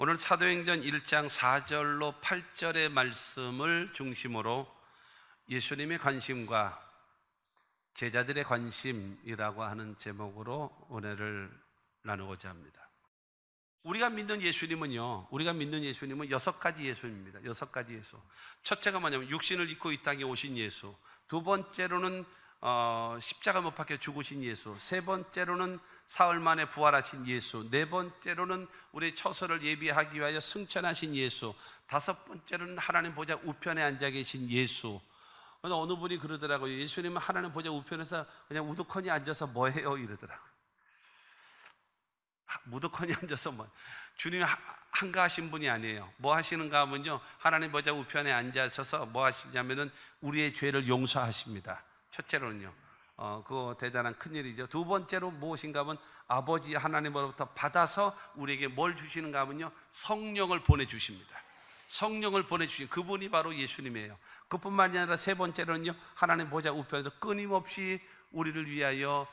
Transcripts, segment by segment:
오늘 사도행전 1장 4절로 8절의 말씀을 중심으로 예수님의 관심과 제자들의 관심이라고 하는 제목으로 은혜를 나누고자 합니다. 우리가 믿는 예수님은요, 우리가 믿는 예수님은 6가지 예수입니다. 6가지 예수. 첫째가 뭐냐면 육신을 입고 이 땅에 오신 예수. 두 번째로는 십자가 못 박혀 죽으신 예수. 세 번째로는 사흘 만에 부활하신 예수. 네 번째로는 우리 처소를 예비하기 위하여 승천하신 예수. 다섯 번째로는 하나님 보좌 우편에 앉아 계신 예수. 어느 분이 그러더라고요. 예수님은 하나님 보좌 우편에서 그냥 우두커니 앉아서 뭐 해요? 이러더라고요. 무두커니 앉아서 뭐. 주님이 한가하신 분이 아니에요. 뭐 하시는가 하면요, 하나님 보좌 우편에 앉아셔서 뭐 하시냐면은 우리의 죄를 용서하십니다. 첫째로는요, 그거 대단한 큰일이죠. 두 번째로 무엇인가 하면 아버지 하나님으로부터 받아서 우리에게 뭘 주시는가 하면요, 성령을 보내주십니다. 성령을 보내주신 그분이 바로 예수님이에요. 그뿐만이 아니라 세 번째로는요, 하나님 보좌 우편에서 끊임없이 우리를 위하여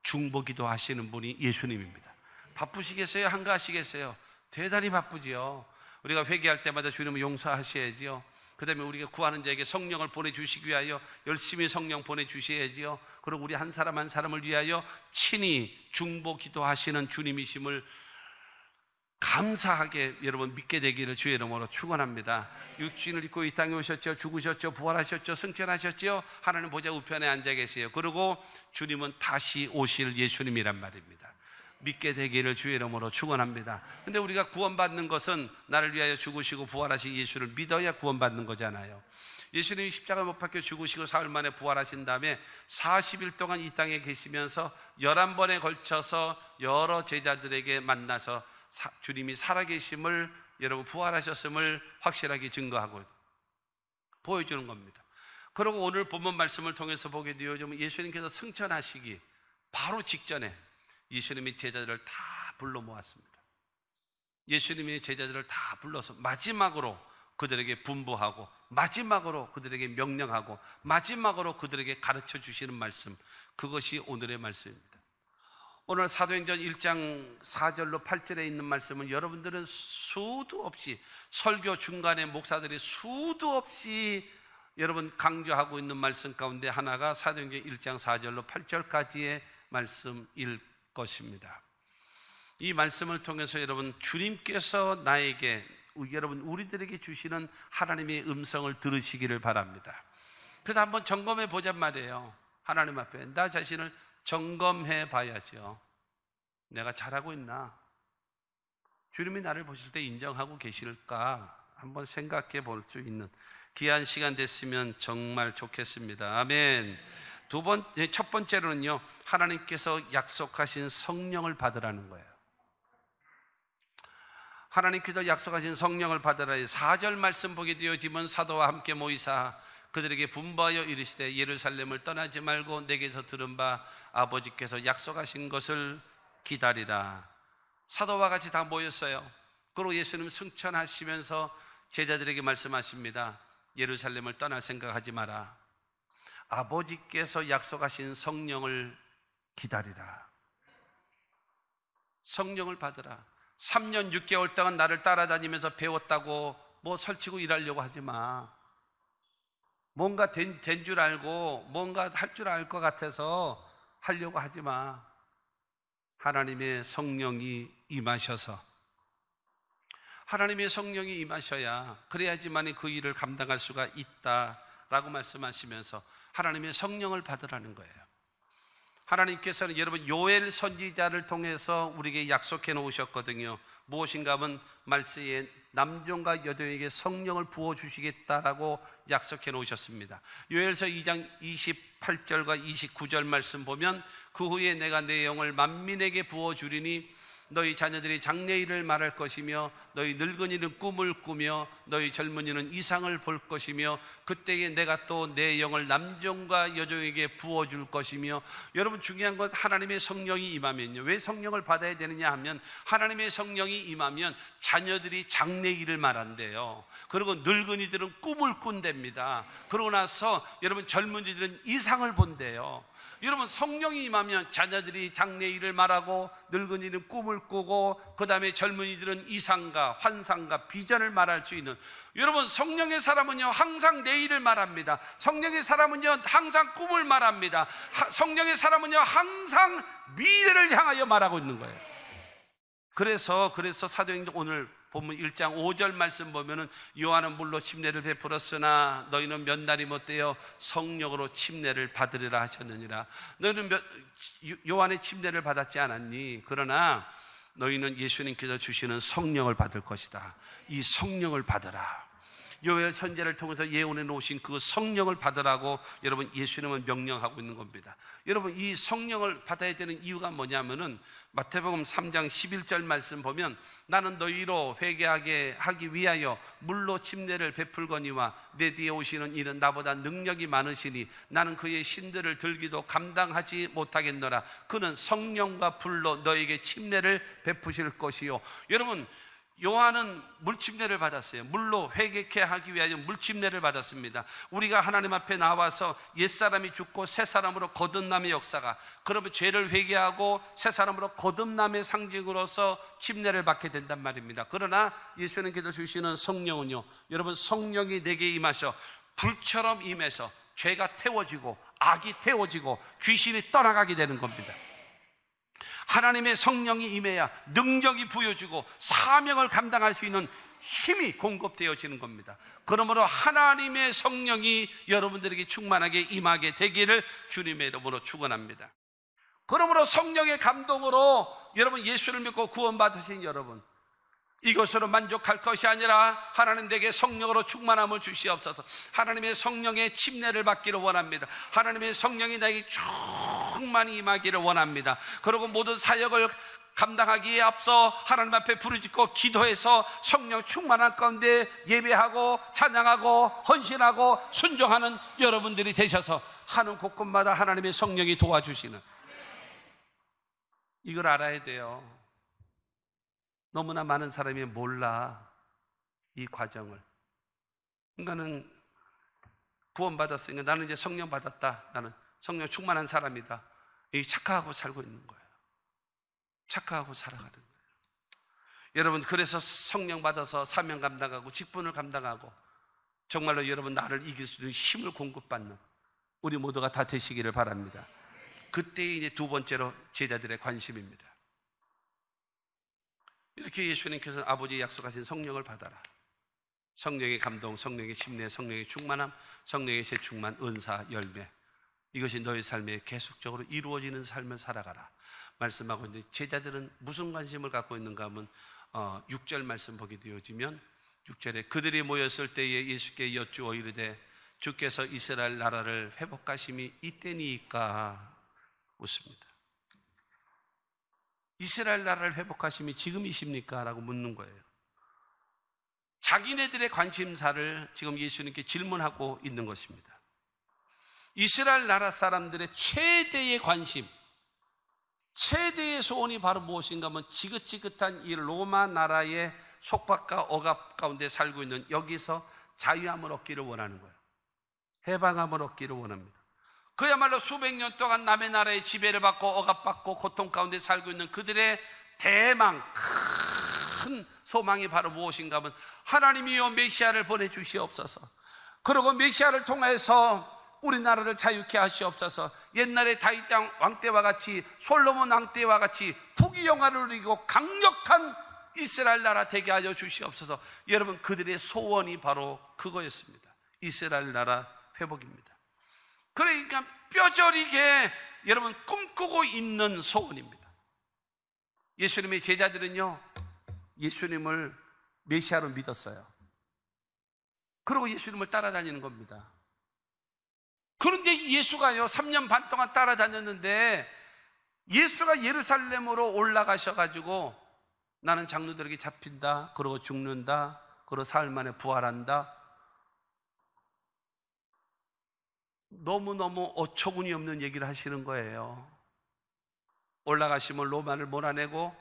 중보기도 하시는 분이 예수님입니다. 바쁘시겠어요? 한가하시겠어요? 대단히 바쁘지요. 우리가 회개할 때마다 주님을 용서하셔야지요. 그 다음에 우리가 구하는 자에게 성령을 보내주시기 위하여 열심히 성령 보내주셔야지요. 그리고 우리 한 사람 한 사람을 위하여 친히 중보 기도하시는 주님이심을 감사하게 여러분 믿게 되기를 주의 이름으로 축원합니다. 육신을 입고 이 땅에 오셨죠. 죽으셨죠. 부활하셨죠. 승천하셨죠. 하나님 보좌 우편에 앉아 계세요. 그리고 주님은 다시 오실 예수님이란 말입니다. 믿게 되기를 주의 이름으로 축원합니다. 근데 우리가 구원받는 것은 나를 위하여 죽으시고 부활하신 예수를 믿어야 구원받는 거잖아요. 예수님이 십자가 못 박혀 죽으시고 사흘 만에 부활하신 다음에 40일 동안 이 땅에 계시면서 11번에 걸쳐서 여러 제자들에게 만나서 주님이 살아계심을, 여러분 부활하셨음을 확실하게 증거하고 보여주는 겁니다. 그리고 오늘 본문 말씀을 통해서 보게 되어지면 예수님께서 승천하시기 바로 직전에 예수님이 제자들을 다 불러 모았습니다. 예수님이 제자들을 다 불러서 마지막으로 그들에게 분부하고, 마지막으로 그들에게 명령하고, 마지막으로 그들에게 가르쳐 주시는 말씀, 그것이 오늘의 말씀입니다. 오늘 사도행전 1장 4절로 8절에 있는 말씀은 여러분들은 수도 없이, 설교 중간에 목사들이 수도 없이 여러분 강조하고 있는 말씀 가운데 하나가 사도행전 1장 4절로 8절까지의 말씀일 것입니다. 이 말씀을 통해서 여러분 주님께서 나에게, 여러분 우리들에게 주시는 하나님의 음성을 들으시기를 바랍니다. 그래서 한번 점검해 보잔 말이에요. 하나님 앞에 나 자신을 점검해 봐야죠. 내가 잘하고 있나? 주님이 나를 보실 때 인정하고 계실까? 한번 생각해 볼 수 있는 귀한 시간 됐으면 정말 좋겠습니다. 아멘. 첫 번째로는요, 하나님께서 약속하신 성령을 받으라는 거예요. 하나님께서 약속하신 성령을 받으라. 4절 말씀 보게 되어지면 사도와 함께 모이사 그들에게 분부하여 이르시되 예루살렘을 떠나지 말고 내게서 들은 바 아버지께서 약속하신 것을 기다리라. 사도와 같이 다 모였어요. 그리고 예수님 승천하시면서 제자들에게 말씀하십니다. 예루살렘을 떠날 생각하지 마라. 아버지께서 약속하신 성령을 기다리라. 성령을 받으라. 3년 6개월 동안 나를 따라다니면서 배웠다고 뭐 설치고 일하려고 하지 마. 뭔가 된 줄 알고 뭔가 할 줄 알 것 같아서 하려고 하지 마. 하나님의 성령이 임하셔서, 하나님의 성령이 임하셔야, 그래야지만 그 일을 감당할 수가 있다라고 말씀하시면서 하나님의 성령을 받으라는 거예요. 하나님께서는 여러분 요엘 선지자를 통해서 우리에게 약속해 놓으셨거든요. 무엇인가 하면 말세에 남종과 여종에게 성령을 부어주시겠다라고 약속해 놓으셨습니다. 요엘서 2장 28절과 29절 말씀 보면 그 후에 내가 내 영을 만민에게 부어주리니 너희 자녀들이 장래일을 말할 것이며 너희 늙은이는 꿈을 꾸며 너희 젊은이는 이상을 볼 것이며 그때에 내가 또 내 영을 남종과 여종에게 부어줄 것이며. 여러분 중요한 건 하나님의 성령이 임하면요, 왜 성령을 받아야 되느냐 하면 하나님의 성령이 임하면 자녀들이 장래일을 말한대요. 그리고 늙은이들은 꿈을 꾼답니다. 그러고 나서 여러분 젊은이들은 이상을 본대요. 여러분 성령이 임하면 자녀들이 장래일을 말하고 늙은이는 꿈을 꾸고 그 다음에 젊은이들은 이상과 환상과 비전을 말할 수 있는, 여러분 성령의 사람은요 항상 내일을 말합니다. 성령의 사람은요 항상 꿈을 말합니다. 성령의 사람은요 항상 미래를 향하여 말하고 있는 거예요. 그래서 사도행전 오늘 본문 1장 5절 말씀 보면은 요한은 물로 침례를 베풀었으나 너희는 몇 날이 못되어 성령으로 침례를 받으리라 하셨느니라. 너희는 요한의 침례를 받았지 않았니? 그러나 너희는 예수님께서 주시는 성령을 받을 것이다. 이 성령을 받으라. 요엘 선지자를 통해서 예언해 놓으신 그 성령을 받으라고 여러분 예수님은 명령하고 있는 겁니다. 여러분 이 성령을 받아야 되는 이유가 뭐냐면은 마태복음 3장 11절 말씀 보면 나는 너희로 회개하게 하기 위하여 물로 침례를 베풀거니와 내 뒤에 오시는 이는 나보다 능력이 많으시니 나는 그의 신들을 들기도 감당하지 못하겠노라. 그는 성령과 불로 너에게 침례를 베푸실 것이요. 여러분 요한은 물침례를 받았어요. 물로 회개케 하기 위하여 물침례를 받았습니다. 우리가 하나님 앞에 나와서 옛사람이 죽고 새사람으로 거듭남의 역사가, 그러면 죄를 회개하고 새사람으로 거듭남의 상징으로서 침례를 받게 된단 말입니다. 그러나 예수님께서 주시는 성령은요, 여러분 성령이 내게 임하셔 불처럼 임해서 죄가 태워지고 악이 태워지고 귀신이 떠나가게 되는 겁니다. 하나님의 성령이 임해야 능력이 부여지고 사명을 감당할 수 있는 힘이 공급되어지는 겁니다. 그러므로 하나님의 성령이 여러분들에게 충만하게 임하게 되기를 주님의 이름으로 축원합니다. 그러므로 성령의 감동으로 여러분 예수를 믿고 구원받으신 여러분, 이것으로 만족할 것이 아니라 하나님 내게 성령으로 충만함을 주시옵소서. 하나님의 성령의 침례를 받기를 원합니다. 하나님의 성령이 나에게 충만히 임하기를 원합니다. 그리고 모든 사역을 감당하기에 앞서 하나님 앞에 부르짖고 기도해서 성령 충만한 가운데 예배하고 찬양하고 헌신하고 순종하는 여러분들이 되셔서 하는 곳곳마다 하나님의 성령이 도와주시는, 이걸 알아야 돼요. 너무나 많은 사람이 몰라 이 과정을. 그러니까는 구원받았으니까 나는 이제 성령 받았다, 나는 성령 충만한 사람이다, 이 착각하고 살고 있는 거예요. 착각하고 살아가는 거예요. 여러분 그래서 성령 받아서 사명 감당하고 직분을 감당하고 정말로 여러분 나를 이길 수 있는 힘을 공급받는 우리 모두가 다 되시기를 바랍니다. 그때 이제 두 번째로 제자들의 관심입니다. 이렇게 예수님께서는 아버지 약속하신 성령을 받아라. 성령의 감동, 성령의 침례, 성령의 충만함, 성령의 재충만, 은사, 열매, 이것이 너의 삶에 계속적으로 이루어지는 삶을 살아가라 말씀하고 있는데, 제자들은 무슨 관심을 갖고 있는가 하면 6절 말씀 보게 되어지면 6절에 그들이 모였을 때에 예수께 여쭈어 이르되 주께서 이스라엘 나라를 회복하심이 이때니까 묻습니다. 이스라엘 나라를 회복하심이 지금이십니까? 라고 묻는 거예요. 자기네들의 관심사를 지금 예수님께 질문하고 있는 것입니다. 이스라엘 나라 사람들의 최대의 관심, 최대의 소원이 바로 무엇인가 하면 지긋지긋한 이 로마 나라의 속박과 억압 가운데 살고 있는 여기서 자유함을 얻기를 원하는 거예요. 해방함을 얻기를 원합니다. 그야말로 수백 년 동안 남의 나라의 지배를 받고 억압받고 고통 가운데 살고 있는 그들의 대망, 큰 소망이 바로 무엇인가 하면 하나님이여 메시아를 보내주시옵소서. 그리고 메시아를 통해서 우리나라를 자유케 하시옵소서. 옛날에 다윗 왕 때와 같이 솔로몬 왕 때와 같이 부귀영화를 누리고 강력한 이스라엘 나라 되게 하여 주시옵소서. 여러분 그들의 소원이 바로 그거였습니다. 이스라엘 나라 회복입니다. 그러니까 뼈저리게 여러분 꿈꾸고 있는 소원입니다. 예수님의 제자들은요 예수님을 메시아로 믿었어요. 그리고 예수님을 따라다니는 겁니다. 그런데 예수가요 3년 반 동안 따라다녔는데 예수가 예루살렘으로 올라가셔가지고 나는 장로들에게 잡힌다, 그러고 죽는다, 그러고 사흘 만에 부활한다, 너무너무 어처구니 없는 얘기를 하시는 거예요. 올라가시면 로마를 몰아내고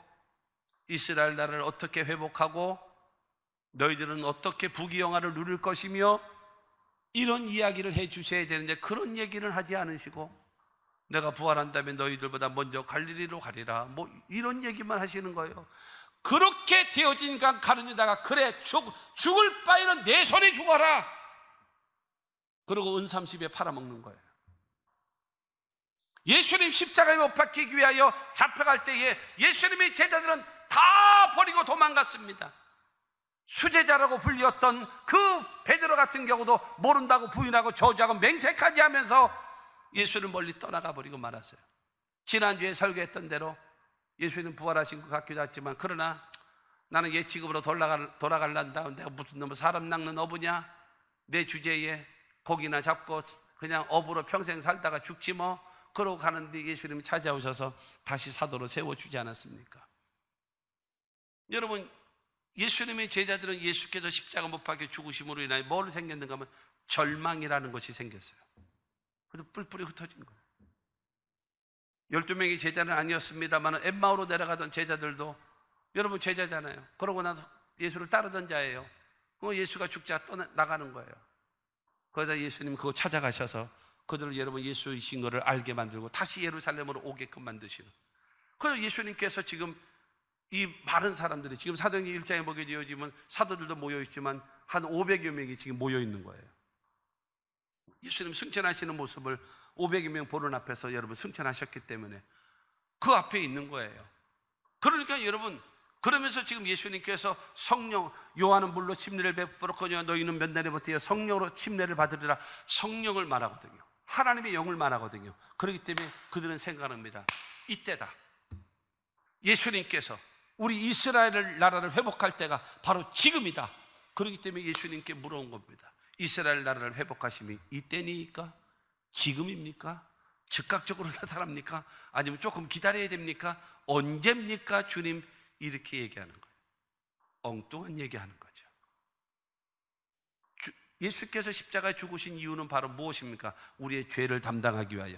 이스라엘 나라를 어떻게 회복하고 너희들은 어떻게 부귀영화를 누릴 것이며 이런 이야기를 해 주셔야 되는데 그런 얘기를 하지 않으시고 내가 부활한 다음에 너희들보다 먼저 갈릴리로 가리라. 뭐 이런 얘기만 하시는 거예요. 그렇게 되어지니까 가룟 유다가 그래 죽을 바에는 내 손에 죽어라. 그리고 은30에 팔아먹는 거예요. 예수님 십자가에 못 박히기 위하여 잡혀갈 때에 예수님의 제자들은 다 버리고 도망갔습니다. 수제자라고 불렸던 그 베드로 같은 경우도 모른다고 부인하고 저주하고 맹세까지 하면서 예수를 멀리 떠나가 버리고 말았어요. 지난주에 설교했던 대로 예수님 부활하신 것 같기도 했지만, 그러나 나는 옛 직업으로 돌아갈란다. 내가 무슨 놈의 사람 낚는 어부냐? 내 주제에 고기나 잡고 그냥 어부로 평생 살다가 죽지 뭐. 그러고 가는데 예수님이 찾아오셔서 다시 사도로 세워주지 않았습니까? 여러분, 예수님의 제자들은 예수께서 십자가 못 박혀 죽으심으로 인하여 뭘 생겼는가 하면 절망이라는 것이 생겼어요. 그래서 뿔뿔이 흩어진 거예요. 12명의 제자는 아니었습니다만 엠마오로 내려가던 제자들도 여러분 제자잖아요. 그러고 나서 예수를 따르던 자예요. 예수가 죽자 떠나가는 거예요. 그러다 예수님 그거 찾아가셔서 그들을 여러분 예수이신 것을 알게 만들고 다시 예루살렘으로 오게끔 만드시는. 그래서 예수님께서 지금 이 많은 사람들이 지금 사도행전 1장에 보게 되어지면 사도들도 모여있지만 한 500여 명이 지금 모여있는 거예요. 예수님 승천하시는 모습을 500여 명 보는 앞에서 여러분 승천하셨기 때문에 그 앞에 있는 거예요. 그러니까 여러분, 그러면서 지금 예수님께서 성령, 요한은 물로 침례를 베풀었거니와 너희는 몇 날에 버티어 성령으로 침례를 받으리라. 성령을 말하거든요. 하나님의 영을 말하거든요. 그렇기 때문에 그들은 생각합니다. 이때다. 예수님께서 우리 이스라엘 나라를 회복할 때가 바로 지금이다. 그렇기 때문에 예수님께 물어온 겁니다. 이스라엘 나라를 회복하심이 이때니까? 지금입니까? 즉각적으로 나타납니까? 아니면 조금 기다려야 됩니까? 언제입니까? 주님, 이렇게 얘기하는 거예요. 엉뚱한 얘기하는 거죠. 예수께서 십자가에 죽으신 이유는 바로 무엇입니까? 우리의 죄를 담당하기 위하여.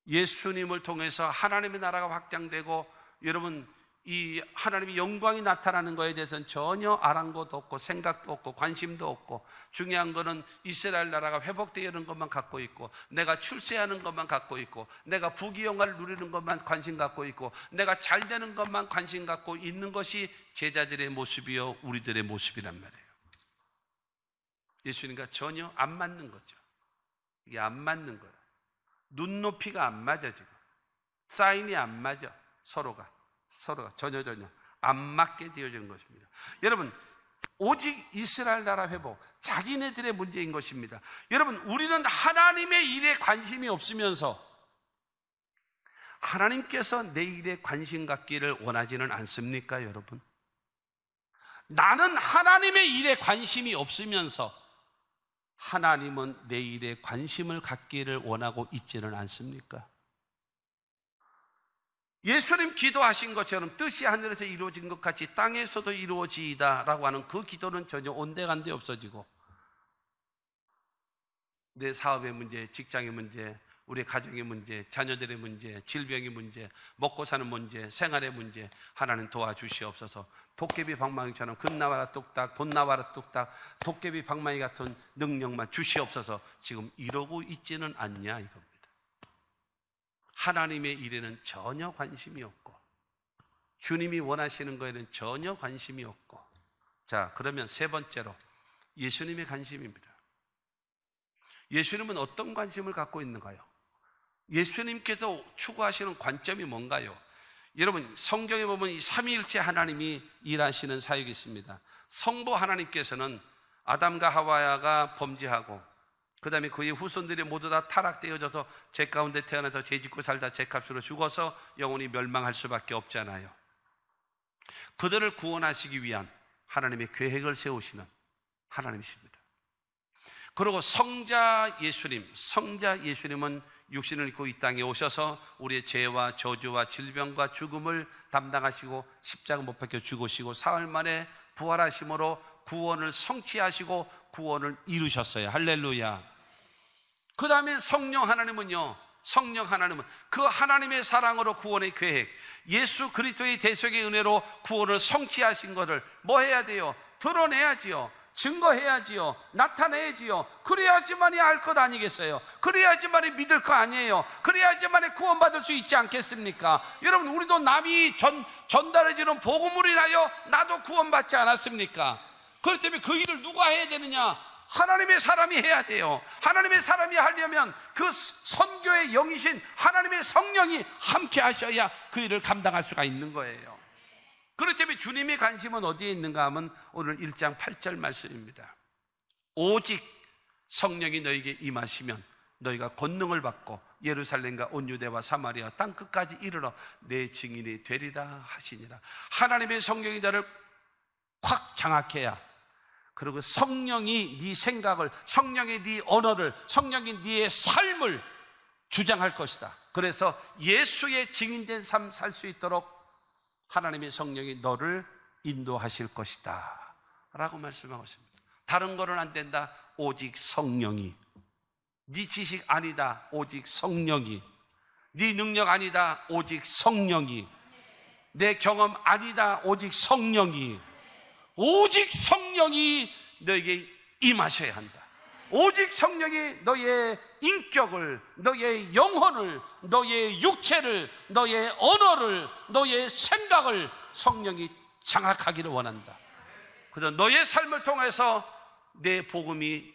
예수님을 통해서 하나님의 나라가 확장되고 여러분 이 하나님의 영광이 나타나는 것에 대해서는 전혀 아랑곳도 없고 생각도 없고 관심도 없고, 중요한 것은 이스라엘 나라가 회복되는 것만 갖고 있고, 내가 출세하는 것만 갖고 있고, 내가 부귀영화를 누리는 것만 관심 갖고 있고, 내가 잘 되는 것만 관심 갖고 있는 것이 제자들의 모습이요 우리들의 모습이란 말이에요. 예수님과 전혀 안 맞는 거죠. 이게 안 맞는 거예요. 눈높이가 안 맞아. 지금 사인이 안 맞아. 서로가 전혀 안 맞게 되어지는 것입니다. 여러분, 오직 이스라엘 나라 회복, 자기네들의 문제인 것입니다. 여러분, 우리는 하나님의 일에 관심이 없으면서 하나님께서 내 일에 관심 갖기를 원하지는 않습니까? 여러분, 나는 하나님의 일에 관심이 없으면서 하나님은 내 일에 관심을 갖기를 원하고 있지는 않습니까? 예수님 기도하신 것처럼 뜻이 하늘에서 이루어진 것 같이 땅에서도 이루어지이다 라고 하는 그 기도는 전혀 온데간데 없어지고, 내 사업의 문제, 직장의 문제, 우리 가정의 문제, 자녀들의 문제, 질병의 문제, 먹고 사는 문제, 생활의 문제, 하나님 도와주시옵소서. 도깨비 방망이처럼 금 나와라 뚝딱, 돈 나와라 뚝딱, 도깨비 방망이 같은 능력만 주시옵소서. 지금 이러고 있지는 않냐 이겁니다. 하나님의 일에는 전혀 관심이 없고, 주님이 원하시는 거에는 전혀 관심이 없고. 자, 그러면 세 번째로 예수님의 관심입니다. 예수님은 어떤 관심을 갖고 있는가요? 예수님께서 추구하시는 관점이 뭔가요? 여러분, 성경에 보면 이 삼위일체 하나님이 일하시는 사역이 있습니다. 성부 하나님께서는 아담과 하와가 범죄하고 그 다음에 그의 후손들이 모두 다 타락되어져서 죄 가운데 태어나서 죄 짓고 살다 죄값으로 죽어서 영원히 멸망할 수밖에 없잖아요. 그들을 구원하시기 위한 하나님의 계획을 세우시는 하나님이십니다. 그리고 성자 예수님은 육신을 입고 이 땅에 오셔서 우리의 죄와 저주와 질병과 죽음을 담당하시고 십자가 못 박혀 죽으시고 사흘 만에 부활하심으로 구원을 성취하시고 구원을 이루셨어요. 할렐루야. 그 다음에 성령 하나님은 그 하나님의 사랑으로 구원의 계획, 예수 그리스도의 대속의 은혜로 구원을 성취하신 것을 뭐 해야 돼요? 드러내야지요. 증거해야지요. 나타내야지요. 그래야지만이 알 것 아니겠어요? 그래야지만이 믿을 거 아니에요? 그래야지만이 구원받을 수 있지 않겠습니까? 여러분, 우리도 남이 전달해주는 복음을 인하여 나도 구원받지 않았습니까? 그렇기 때문에 그 일을 누가 해야 되느냐? 하나님의 사람이 해야 돼요. 하나님의 사람이 하려면 그 선교의 영이신 하나님의 성령이 함께 하셔야 그 일을 감당할 수가 있는 거예요. 그렇기 때문에 주님의 관심은 어디에 있는가 하면 오늘 1장 8절 말씀입니다. 오직 성령이 너에게 임하시면 너희가 권능을 받고 예루살렘과 온 유대와 사마리아 땅 끝까지 이르러 내 증인이 되리라 하시니라. 하나님의 성령이 너를 확 장악해야, 그리고 성령이 네 생각을, 성령이 네 언어를, 성령이 네의 삶을 주장할 것이다. 그래서 예수의 증인된 삶 살 수 있도록 하나님의 성령이 너를 인도하실 것이다 라고 말씀하고 있습니다. 다른 거는 안 된다. 오직 성령이. 네 지식 아니다. 오직 성령이. 네 능력 아니다. 오직 성령이. 내 경험 아니다. 오직 성령이. 오직 성령이 너에게 임하셔야 한다. 오직 성령이 너의 인격을, 너의 영혼을, 너의 육체를, 너의 언어를, 너의 생각을 성령이 장악하기를 원한다. 그래서 너의 삶을 통해서 내 복음이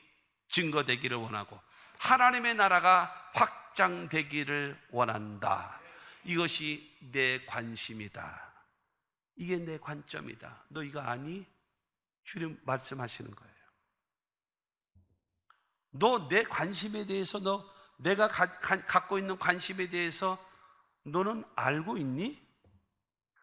증거되기를 원하고 하나님의 나라가 확장되기를 원한다. 이것이 내 관심이다. 이게 내 관점이다. 너 이거 아니? 주님 말씀하시는 거예요. 너 내 관심에 대해서, 내가 갖고 있는 관심에 대해서 너는 알고 있니?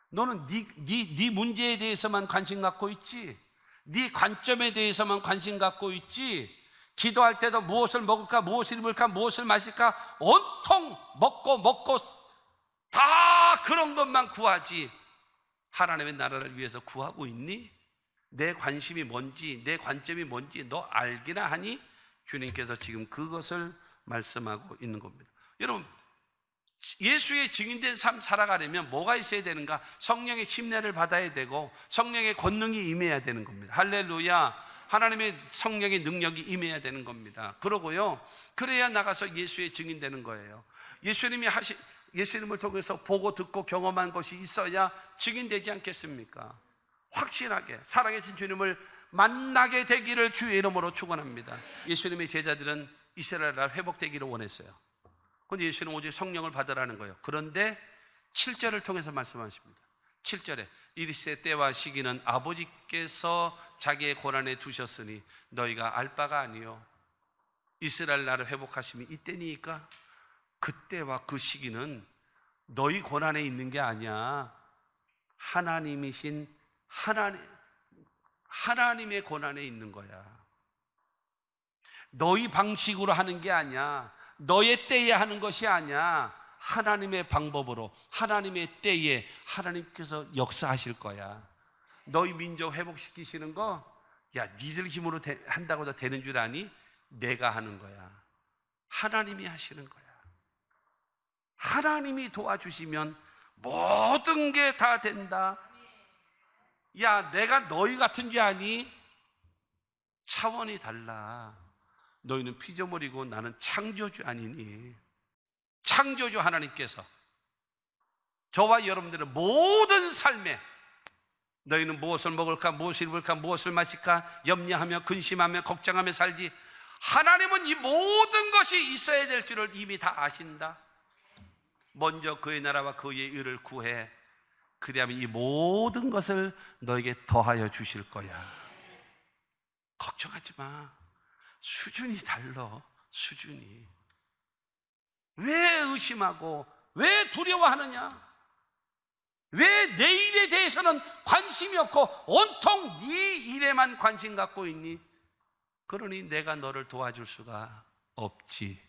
너는 네 문제에 대해서만 관심 갖고 있지? 네 관점에 대해서만 관심 갖고 있지? 기도할 때도 무엇을 먹을까, 무엇을 입을까, 무엇을 마실까 온통 먹고 다 그런 것만 구하지 하나님의 나라를 위해서 구하고 있니? 내 관심이 뭔지, 내 관점이 뭔지 너 알기나 하니? 주님께서 지금 그것을 말씀하고 있는 겁니다. 여러분, 예수의 증인된 삶 살아가려면 뭐가 있어야 되는가? 성령의 침례를 받아야 되고 성령의 권능이 임해야 되는 겁니다. 할렐루야. 하나님의 성령의 능력이 임해야 되는 겁니다. 그러고요, 그래야 나가서 예수의 증인되는 거예요. 예수님을 통해서 보고 듣고 경험한 것이 있어야 증인되지 않겠습니까? 확실하게 살아계신 주님을 만나게 되기를 주의 이름으로 축원합니다. 예수님의 제자들은 이스라엘 나라 회복되기를 원했어요. 그런데 예수님은 오직 성령을 받으라는 거예요. 그런데 7절을 통해서 말씀하십니다. 7절에 이르시되 때와 시기는 아버지께서 자기의 고난에 두셨으니 너희가 알 바가 아니요 이스라엘 나라 회복하심이 이때니까. 그때와 그 시기는 너희 고난에 있는 게 아니야. 하나님이신 하나님의 고난에 있는 거야. 너희 방식으로 하는 게 아니야. 너의 때에 하는 것이 아니야. 하나님의 방법으로, 하나님의 때에 하나님께서 역사하실 거야. 너희 민족 회복시키시는 거, 야, 니들 힘으로 한다고 다 되는 줄 아니? 내가 하는 거야. 하나님이 하시는 거야. 하나님이 도와주시면 모든 게 다 된다. 야, 내가 너희 같은 게 아니? 차원이 달라. 너희는 피조물이고 나는 창조주 아니니? 창조주 하나님께서 저와 여러분들의 모든 삶에 너희는 무엇을 먹을까, 무엇을 입을까, 무엇을 마실까 염려하며 근심하며 걱정하며 살지, 하나님은 이 모든 것이 있어야 될 줄을 이미 다 아신다. 먼저 그의 나라와 그의 의를 구해. 그리하면 이 모든 것을 너에게 더하여 주실 거야. 걱정하지 마. 수준이 달라. 수준이. 왜 의심하고 왜 두려워하느냐? 왜 내일에 대해서는 관심이 없고 온통 네 일에만 관심 갖고 있니? 그러니 내가 너를 도와줄 수가 없지.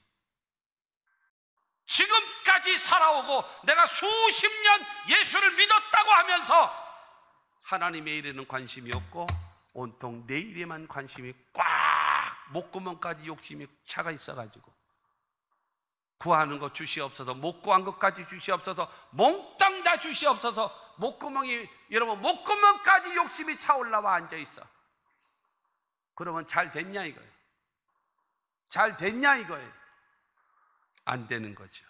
지금까지 살아오고 내가 수십 년 예수를 믿었다고 하면서 하나님의 일에는 관심이 없고 온통 내 일에만 관심이 꽉, 목구멍까지 욕심이 차가 있어가지고 구하는 것 주시옵소서, 못 구한 것까지 주시옵소서, 몽땅 다 주시옵소서. 목구멍이, 여러분, 목구멍까지 욕심이 차 올라와 앉아있어. 그러면 잘 됐냐 이거예요. 잘 됐냐 이거예요. 안 되는 거죠.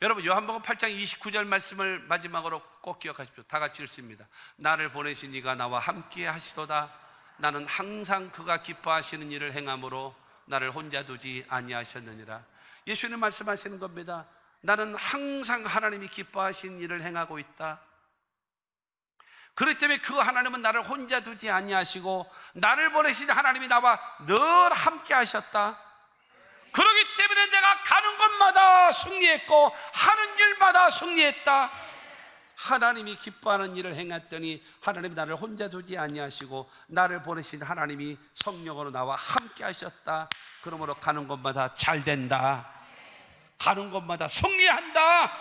여러분, 요한복음 8장 29절 말씀을 마지막으로 꼭 기억하십시오. 다 같이 읽습니다. 나를 보내신 이가 나와 함께 하시도다. 나는 항상 그가 기뻐하시는 일을 행함으로 나를 혼자 두지 아니하셨느니라. 예수님 말씀하시는 겁니다. 나는 항상 하나님이 기뻐하신 일을 행하고 있다. 그렇기 때문에 그 하나님은 나를 혼자 두지 아니하시고 나를 보내신 하나님이 나와 늘 함께 하셨다. 그렇기 때문에 내가 가는 곳마다 승리했고 하는 일마다 승리했다. 하나님이 기뻐하는 일을 행했더니 하나님이 나를 혼자 두지 아니하시고 나를 보내신 하나님이 성령으로 나와 함께 하셨다. 그러므로 가는 곳마다 잘 된다. 가는 곳마다 승리한다.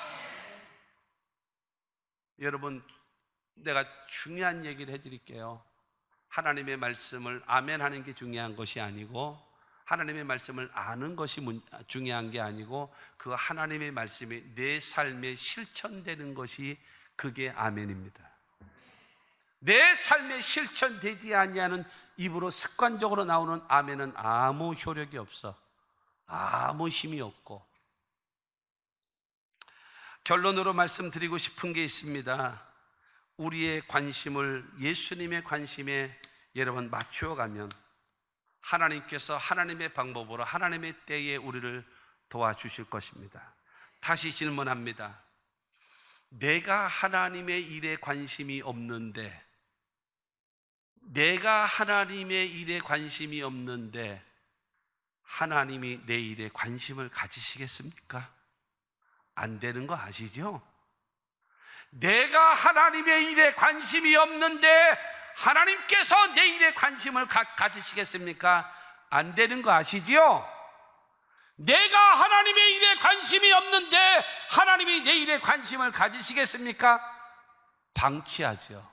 여러분, 내가 중요한 얘기를 해드릴게요. 하나님의 말씀을 아멘 하는 게 중요한 것이 아니고, 하나님의 말씀을 아는 것이 중요한 게 아니고, 그 하나님의 말씀이 내 삶에 실천되는 것이 그게 아멘입니다. 내 삶에 실천되지 아니하는 입으로 습관적으로 나오는 아멘은 아무 효력이 없어. 아무 힘이 없고. 결론으로 말씀드리고 싶은 게 있습니다. 우리의 관심을 예수님의 관심에 여러분 맞추어 가면 하나님께서 하나님의 방법으로 하나님의 때에 우리를 도와주실 것입니다. 다시 질문합니다. 내가 하나님의 일에 관심이 없는데, 내가 하나님의 일에 관심이 없는데 하나님이 내 일에 관심을 가지시겠습니까? 안 되는 거 아시죠? 내가 하나님의 일에 관심이 없는데 하나님께서 내 일에 관심을 가지시겠습니까? 안 되는 거 아시죠? 내가 하나님의 일에 관심이 없는데 하나님이 내 일에 관심을 가지시겠습니까? 방치하죠.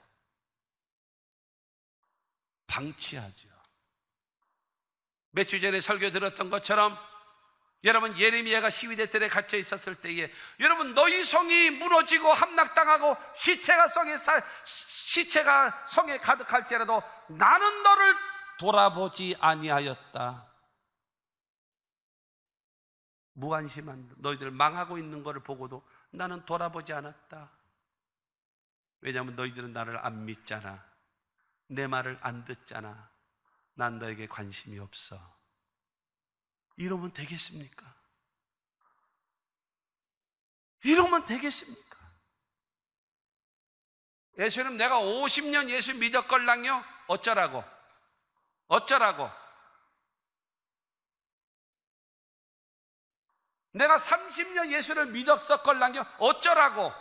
방치하죠. 몇 주 전에 설교 들었던 것처럼 여러분, 예레미야가 시위대 뜰에 갇혀 있었을 때에 여러분, 너희 성이 무너지고 함락당하고 시체가 성에 가득할지라도 나는 너를 돌아보지 아니하였다. 무관심한 너희들 망하고 있는 것을 보고도 나는 돌아보지 않았다. 왜냐하면 너희들은 나를 안 믿잖아. 내 말을 안 듣잖아. 난 너에게 관심이 없어. 이러면 되겠습니까? 이러면 되겠습니까? 예수님, 내가 50년 예수 믿었걸랑요? 어쩌라고? 어쩌라고? 내가 30년 예수를 믿었었걸랑요? 어쩌라고?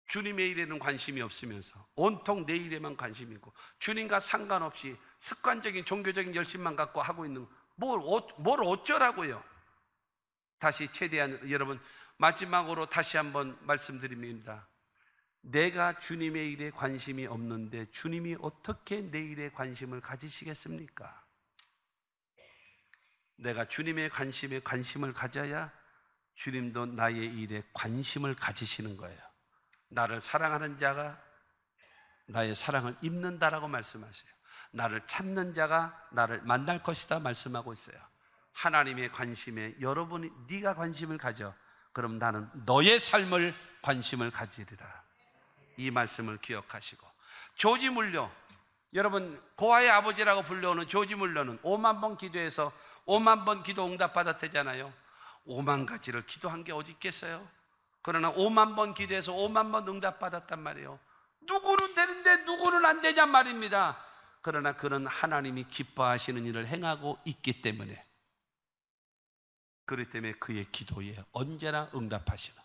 주님의 일에는 관심이 없으면서 온통 내 일에만 관심이고 주님과 상관없이 습관적인 종교적인 열심만 갖고 하고 있는 뭘 어쩌라고요? 다시 최대한 여러분, 마지막으로 다시 한번 말씀드립니다. 내가 주님의 일에 관심이 없는데 주님이 어떻게 내 일에 관심을 가지시겠습니까? 내가 주님의 관심에 관심을 가져야 주님도 나의 일에 관심을 가지시는 거예요. 나를 사랑하는 자가 나의 사랑을 입는다라고 말씀하세요. 나를 찾는 자가 나를 만날 것이다 말씀하고 있어요. 하나님의 관심에 여러분이 네가 관심을 가져. 그럼 나는 너의 삶을 관심을 가지리라. 이 말씀을 기억하시고, 조지 물려, 여러분 고아의 아버지라고 불려오는 조지 물려는 5만 번 기도해서 5만 번 기도 응답받았대잖아요. 5만 가지를 기도한 게 어디 있겠어요? 그러나 5만 번 기도해서 5만 번 응답받았단 말이에요. 누구는 되는데 누구는 안 되냔 말입니다. 그러나 그는 하나님이 기뻐하시는 일을 행하고 있기 때문에, 그렇기 때문에 그의 기도에 언제나 응답하시는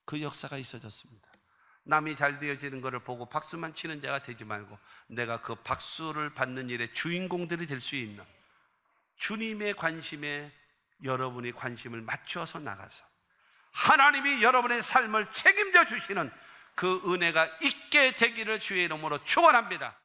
그 역사가 있어졌습니다. 남이 잘 되어지는 것을 보고 박수만 치는 자가 되지 말고 내가 그 박수를 받는 일의 주인공들이 될 수 있는 주님의 관심에 여러분이 관심을 맞추어서 나가서 하나님이 여러분의 삶을 책임져 주시는 그 은혜가 있게 되기를 주의 이름으로 축원합니다.